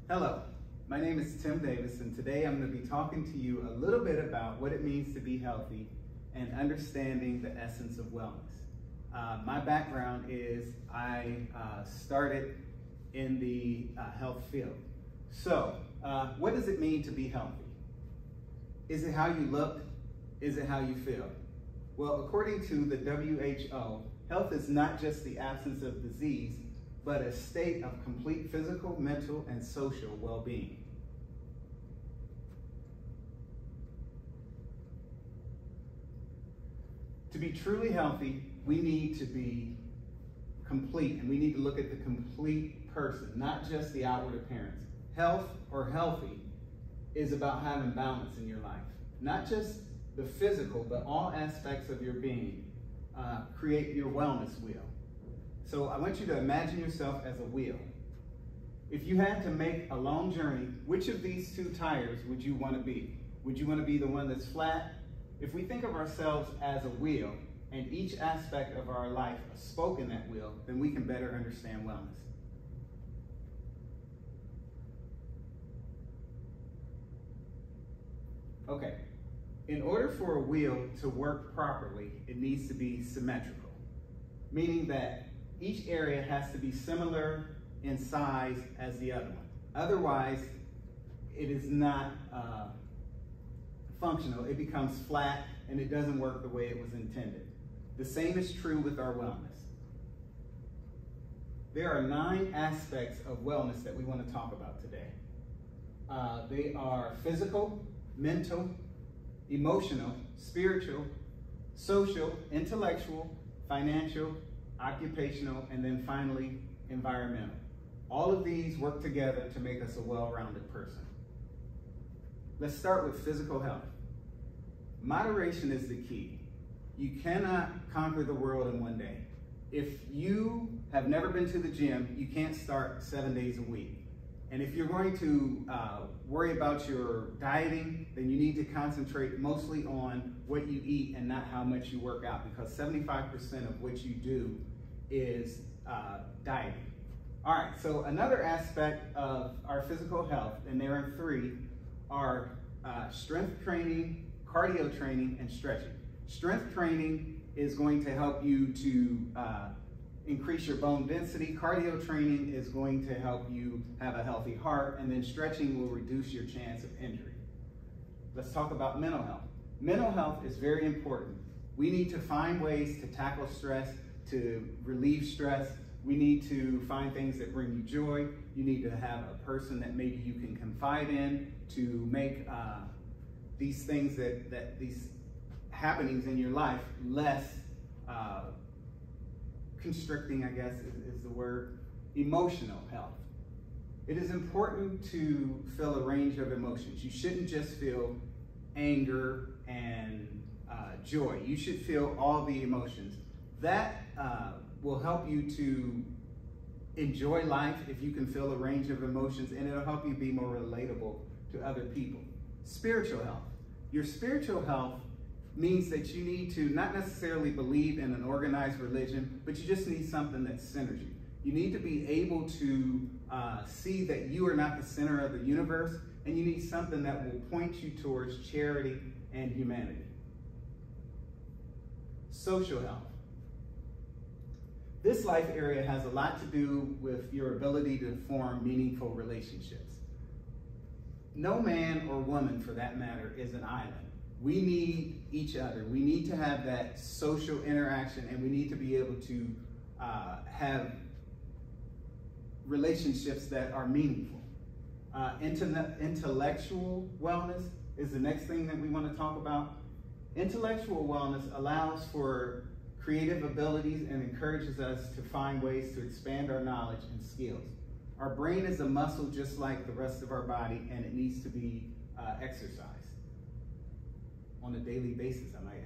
Hello, my name is Tim Davis, and today I'm going to be talking to you a little bit about what it means to be healthy and understanding the essence of wellness. My background is I started in the health field. So, what does it mean to be healthy? Is it how you look? Is it how you feel? Well, according to the WHO, health is not just the absence of disease, but a state of complete physical, mental, and social well-being. To be truly healthy, we need to be complete, and we need to look at the complete person, not just the outward appearance. Health or healthy is about having balance in your life, not just the physical, but all aspects of your being. Create your wellness wheel. So I want you to imagine yourself as a wheel. If you had to make a long journey, which of these two tires would you want to be? Would you want to be the one that's flat? If we think of ourselves as a wheel and each aspect of our life a spoke in that wheel, then we can better understand wellness. Okay, in order for a wheel to work properly, it needs to be symmetrical, meaning that each area has to be similar in size as the other one. Otherwise, it is not functional. It becomes flat and it doesn't work the way it was intended. The same is true with our wellness. There are 9 aspects of wellness that we want to talk about today. They are physical, mental, emotional, spiritual, social, intellectual, financial, occupational, and then finally, environmental. All of these work together to make us a well-rounded person. Let's start with physical health. Moderation is the key. You cannot conquer the world in one day. If you have never been to the gym, you can't start 7 days a week. And if you're going to worry about your dieting, then you need to concentrate mostly on what you eat and not how much you work out, because 75% of what you do is dieting. All right, so another aspect of our physical health, and there are 3, are strength training, cardio training, and stretching. Strength training is going to help you to increase your bone density. Cardio training is going to help you have a healthy heart, and then stretching will reduce your chance of injury. Let's talk about mental health. Mental health is very important. We need to find ways to tackle stress, to relieve stress. We need to find things that bring you joy. You need to have a person that maybe you can confide in to make these things these happenings in your life less constricting, I guess is the word. Emotional health. It is important to feel a range of emotions. You shouldn't just feel anger and joy. You should feel all the emotions. That will help you to enjoy life if you can feel a range of emotions, and it'll help you be more relatable to other people. Spiritual health. Your spiritual health means that you need to not necessarily believe in an organized religion, but you just need something that centers you. You need to be able to see that you are not the center of the universe, and you need something that will point you towards charity and humanity. Social health. This life area has a lot to do with your ability to form meaningful relationships. No man or woman, for that matter, is an island. We need each other. We need to have that social interaction, and we need to be able to have relationships that are meaningful. Intellectual wellness is the next thing that we want to talk about. Intellectual wellness allows for creative abilities and encourages us to find ways to expand our knowledge and skills. Our brain is a muscle just like the rest of our body, and it needs to be exercised on a daily basis, I might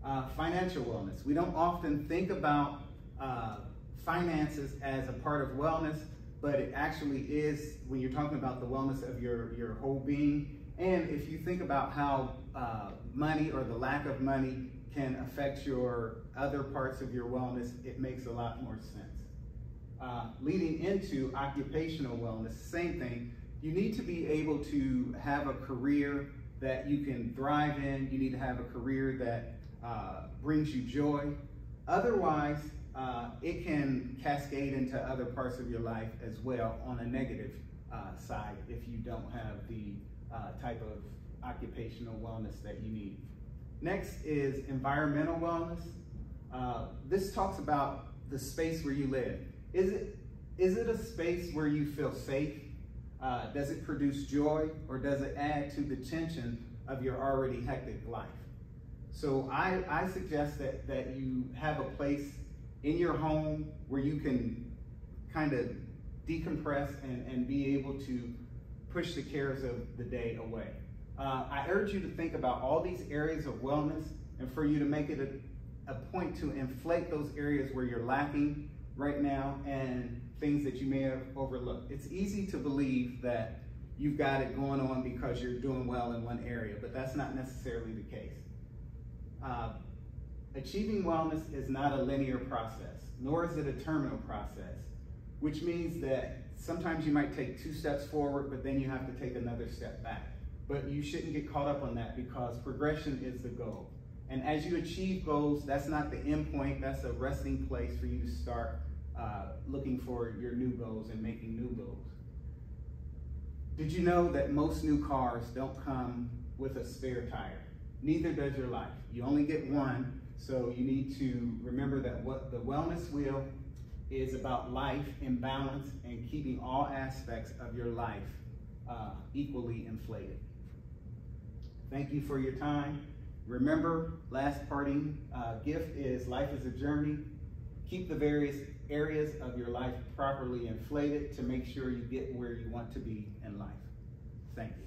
add. Financial wellness. We don't often think about finances as a part of wellness, but it actually is when you're talking about the wellness of your whole being. And if you think about how money or the lack of money can affect your other parts of your wellness, it makes a lot more sense. leading into occupational wellness, same thing. You need to be able to have a career that you can thrive in. You need to have a career that brings you joy. Otherwise, it can cascade into other parts of your life as well on a negative side if you don't have the type of occupational wellness that you need. Next is environmental wellness. This talks about the space where you live. Is it a space where you feel safe? Does it produce joy, or does it add to the tension of your already hectic life? So I suggest that you have a place in your home where you can kind of decompress and be able to push the cares of the day away. I urge you to think about all these areas of wellness and for you to make it a point to inflate those areas where you're lacking right now and things that you may have overlooked. It's easy to believe that you've got it going on because you're doing well in one area, but that's not necessarily the case. Achieving wellness is not a linear process, nor is it a terminal process, which means that sometimes you might take 2 steps forward, but then you have to take another step back. But you shouldn't get caught up on that because progression is the goal. And as you achieve goals, that's not the end point, that's a resting place for you to start looking for your new goals and making new goals. Did you know that most new cars don't come with a spare tire? Neither does your life. You only get one, so you need to remember that what the wellness wheel is about life in balance and keeping all aspects of your life equally inflated. Thank you for your time. Remember, last parting gift is life is a journey. Keep the various areas of your life properly inflated to make sure you get where you want to be in life. Thank you.